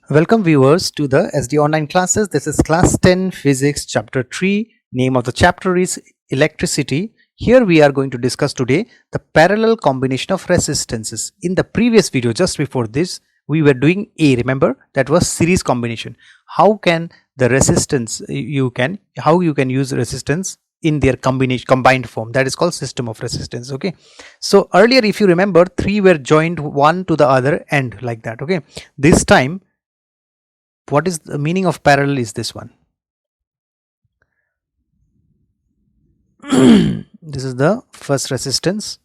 Welcome viewers to the SD online classes. This is class 10 physics chapter 3. Name of the chapter is electricity. Here we are going to discuss today the parallel combination of resistances. In the previous video just before this we were doing A, remember, that was series combination. How can the resistance you can use resistance in their combined form, that is called system of resistance. Okay, so earlier if you remember, three were joined one to the other end like that. Okay, this time what is the meaning of parallel is this one. This is the first resistance,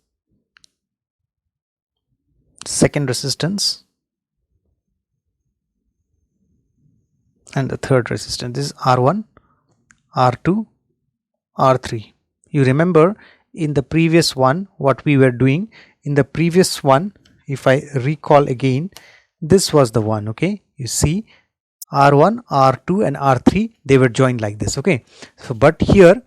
second resistance, and the third resistance. This is R1, R2, R3. You remember in the previous one what we were doing. In the previous one, if I recall again, this was the one. Okay, you see R1, R2 and R3, they were joined like this. Okay, so but here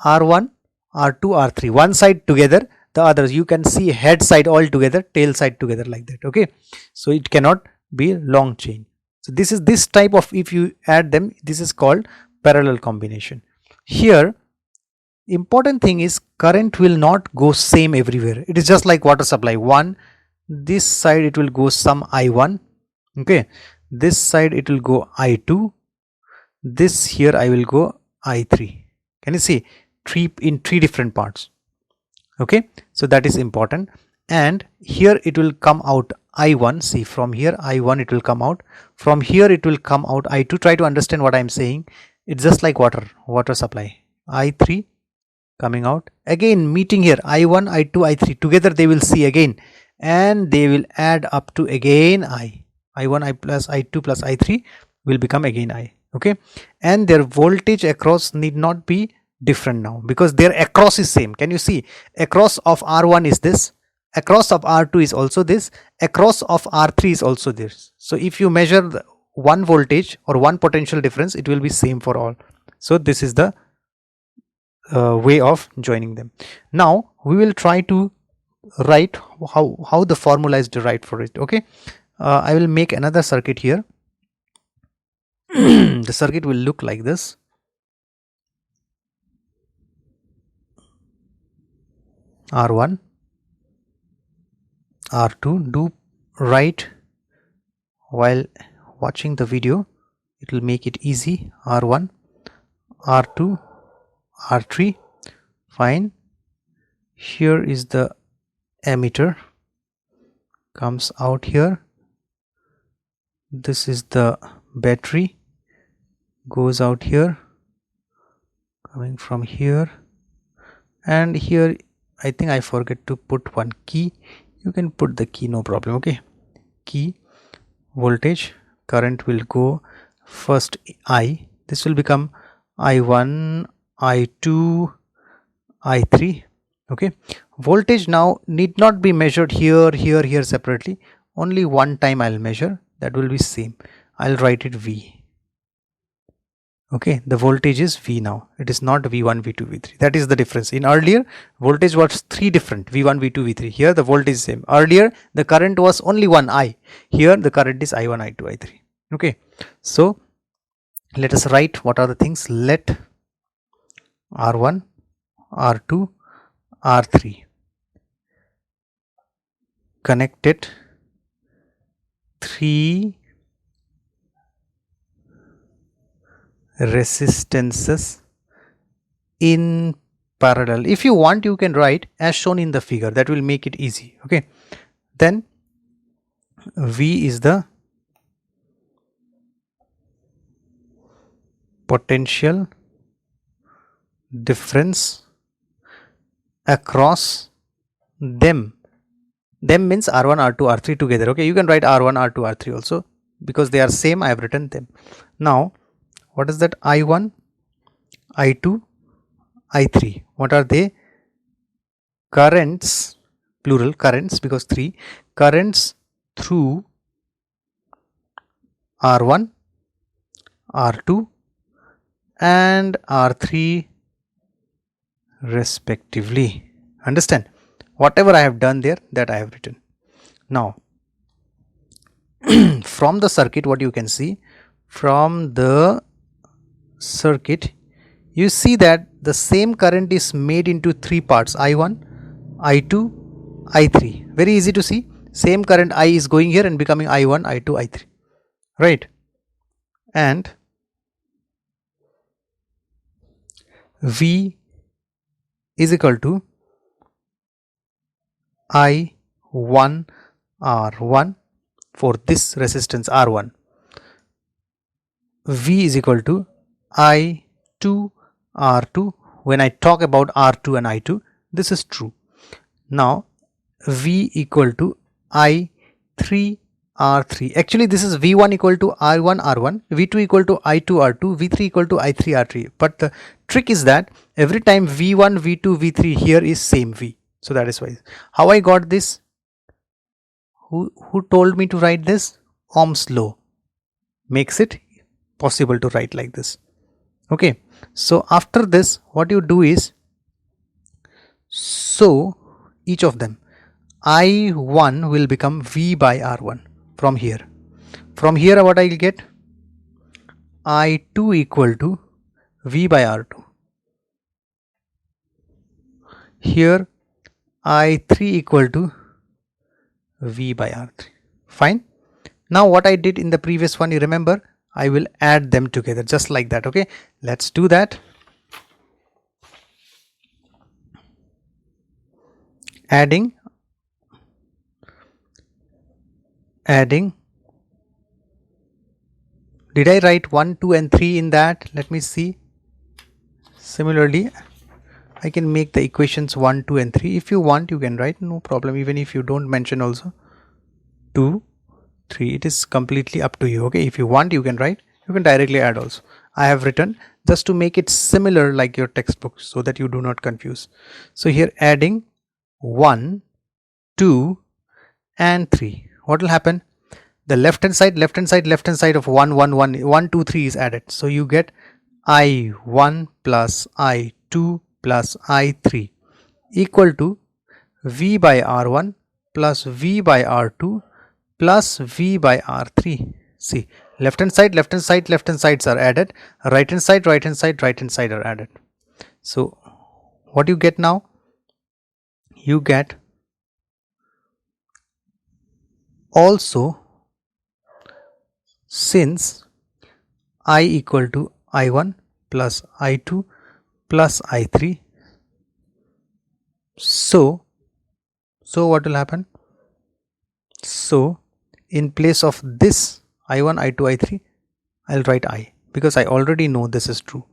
R1, R2, R3, one side together, the others you can see head side all together, tail side together like that. Okay, so it cannot be long chain. So this is this type of, if you add them, this is called parallel combination. Here important thing is current will not go same everywhere. It is just like water supply. One, this side it will go some I1. Okay, this side it will go I2, this here I will go I3. Can you see three different parts? Okay, so that is important. And here it will come out I1. See, from here I1 it will come out, from here it will come out I2. Try to understand what I am saying. It's just like water supply. I3 coming out, again meeting here I1, I2, I3 together, they will see again, and they will add up to again I1, I plus I2 plus I3 will become again I. Okay, and their voltage across need not be different now because their across is same. Can you see across of R1 is this, across of R2 is also this, across of R3 is also this. So if you measure the one voltage or one potential difference, it will be same for all. So this is the way of joining them. Now we will try to write how the formula is derived for it. Okay, I will make another circuit here. The circuit will look like this. R1, R2. Do write while watching the video, it will make it easy. R1, R2, R3. Fine. Here is the emitter, comes out here. This is the battery, goes out here, coming from here, and here I think I forget to put one key. You can put the key, no problem. Okay, key, voltage, current will go first I, this will become I1, I2, I3. Okay, voltage now need not be measured here, here separately. Only one time I'll measure, that will be same. I'll write it V. Okay, the voltage is V now. It is not V1, V2, V3. That is the difference. In earlier, voltage was three different, V1, V2, V3. Here the voltage is same. Earlier the current was only one I. Here the current is I1, I2, I3. Okay, so let us write what are the things. Let R1, R2, R3 connected three resistances in parallel. If you want, you can write as shown in the figure, that will make it easy. Okay, then V is the potential difference across them. Them means R1, R2, R3 together. Okay, you can write R1, R2, R3 also because they are same. I have written them. Now what is that? I1, I2, I3. What are they? Currents, plural currents because three currents through R1, R2 and R3 respectively. Understand? Whatever I have done there, that I have written. Now from the circuit, what you can see from the circuit, you see that the same current is made into three parts: I1, I2, I3. Very easy to see. Same current I is going here and becoming I1, I2, I3, right? And V is equal to I1 R1 for this resistance R1. V is equal to I2 R2. When I talk about R2 and I2, this is true. Now V equal to I3 R3. Actually this is V1 equal to I1 R1, V2 equal to I2 R2, V3 equal to I3 R3. But the trick is that every time V1, V2, V3 here is same V. So that is why. How I got this? Who told me to write this? Ohm's law makes it possible to write like this. Okay, so after this what you do is, so each of them, I1 will become V by R1 from here. From here what I will get? I2 equal to V by R2. Here I3 equal to V by R3. Fine. Now what I did in the previous one, you remember, I will add them together just like that. Okay, let's do that. Adding. Did I write 1, 2 and 3 in that? Let me see. Similarly, I can make the equations 1, 2 and 3. If you want, you can write, no problem. Even if you don't mention also 2, 3, it is completely up to you. Okay, if you want, you can write, you can directly add also. I have written just to make it similar like your textbook so that you do not confuse. So here adding 1, 2 and 3. What will happen? The left hand side of 1, 1, 1, 1, 2, 3 is added. So you get I1 plus I2 plus I3 equal to V by R1 plus V by R2 plus V by R3. See, left hand sides are added, right hand side are added. So what you get now? You get also, since I equal to I1 plus I2 plus I3, so what will happen? So in place of this I1, I2, I3, I'll write I, because I already know this is true.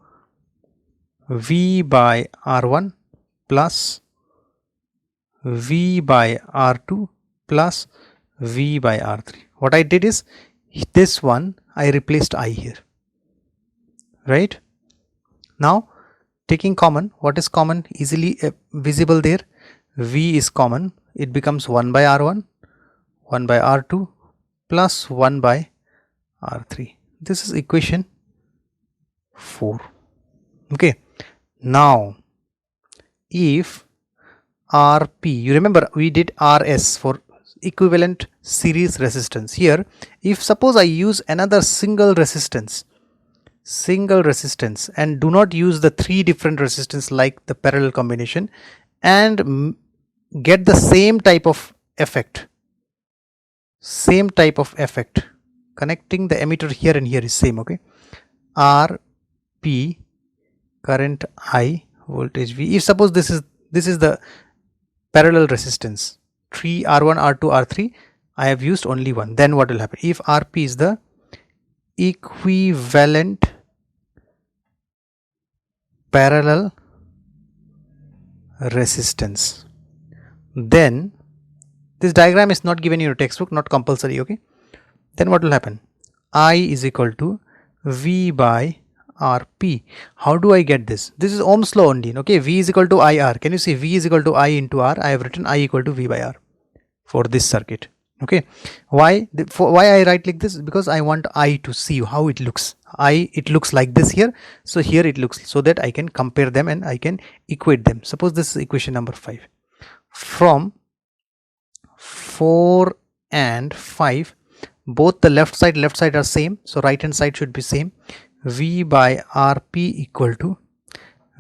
V by R1 plus V by R2 plus V by R3. What I did is, this one I replaced I here, right? Now taking common, what is common? Easily visible there. V is common, it becomes 1 by R1, 1 by R2 plus 1 by R3. This is equation 4. Okay, now if RP, you remember we did RS for equivalent series resistance. Here if suppose I use another single resistance and do not use the 3 different resistance like the parallel combination and get the same type of effect, connecting the emitter here and here is same. Okay, RP, current I, voltage V. If suppose this is the parallel resistance 3 R1, R2, R3, I have used only one, then what will happen? If RP is the equivalent parallel resistance, then this diagram is not given in your textbook, not compulsory. Okay, then what will happen? I is equal to V by RP. How do I get this? This is Ohm's law only. Okay, V is equal to IR. Can you see V is equal to I into R? I have written I equal to V by R for this circuit. Okay, why I write like this? Because I want I to see how it looks. It looks like this here, so here it looks, so that I can compare them and I can equate them. Suppose this is equation number 5. From 4 and 5, both the left side are same, so right hand side should be same. V by Rp equal to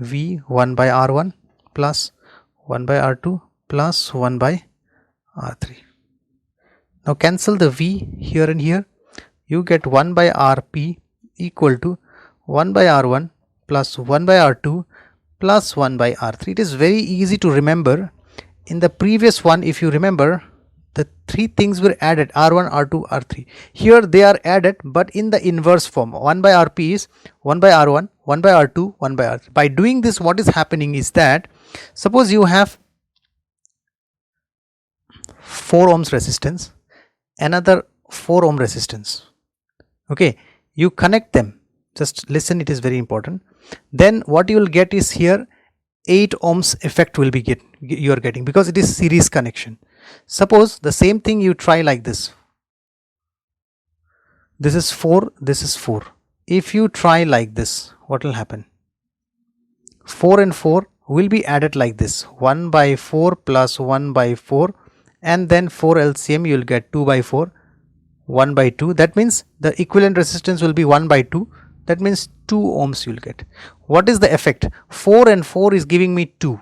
V 1 by R1 plus 1 by R2 plus 1 by R3. Now cancel the V here and here. You get 1 by Rp equal to 1 by R1 plus 1 by R2 plus 1 by R3. It is very easy to remember. In the previous one, if you remember, the three things were added, R1, R2, R3. Here they are added, but in the inverse form. 1 by Rp is 1 by R1, 1 by R2, 1 by R3. By doing this, what is happening is that, suppose you have 4 ohms resistance, another 4 ohm resistance. Okay, you connect them. Just listen, it is very important. Then what you will get is here 8 ohms effect will be you are getting, because it is series connection. Suppose the same thing you try like this. This is 4, this is 4. If you try like this, what will happen? 4 and 4 will be added like this. 1 by 4 plus 1 by 4, and then 4 LCM you will get 2 by 4, 1 by 2. That means the equivalent resistance will be 1 by 2. That means 2 ohms you will get. What is the effect? 4 and 4 is giving me 2.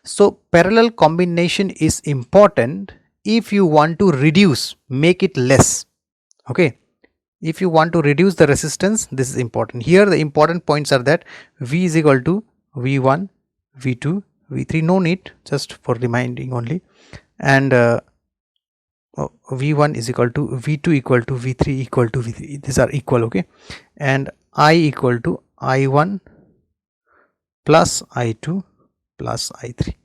So parallel combination is important if you want to reduce, make it less. Okay, if you want to reduce the resistance, this is important. Here the important points are that V is equal to V1, V2, V3, no need, just for reminding only, and V1 is equal to V2 equal to V3 equal to V3. These are equal. Okay, and I equal to I1 plus I2 plus I3.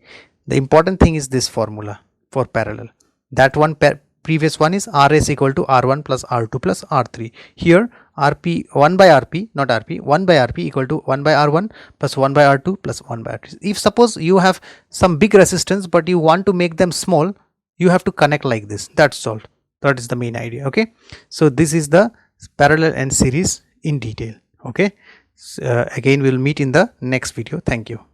The important thing is this formula for parallel. That one, previous one is RS equal to R1 plus R2 plus R3. Here RP 1 by RP, not RP, 1 by RP equal to 1 by R1 plus 1 by R2 plus 1 by R3. If suppose you have some big resistance but you want to make them small, you have to connect like this. That's all. That is the main idea. Okay, so this is the parallel and series in detail. Okay, again we'll meet in the next video. Thank you.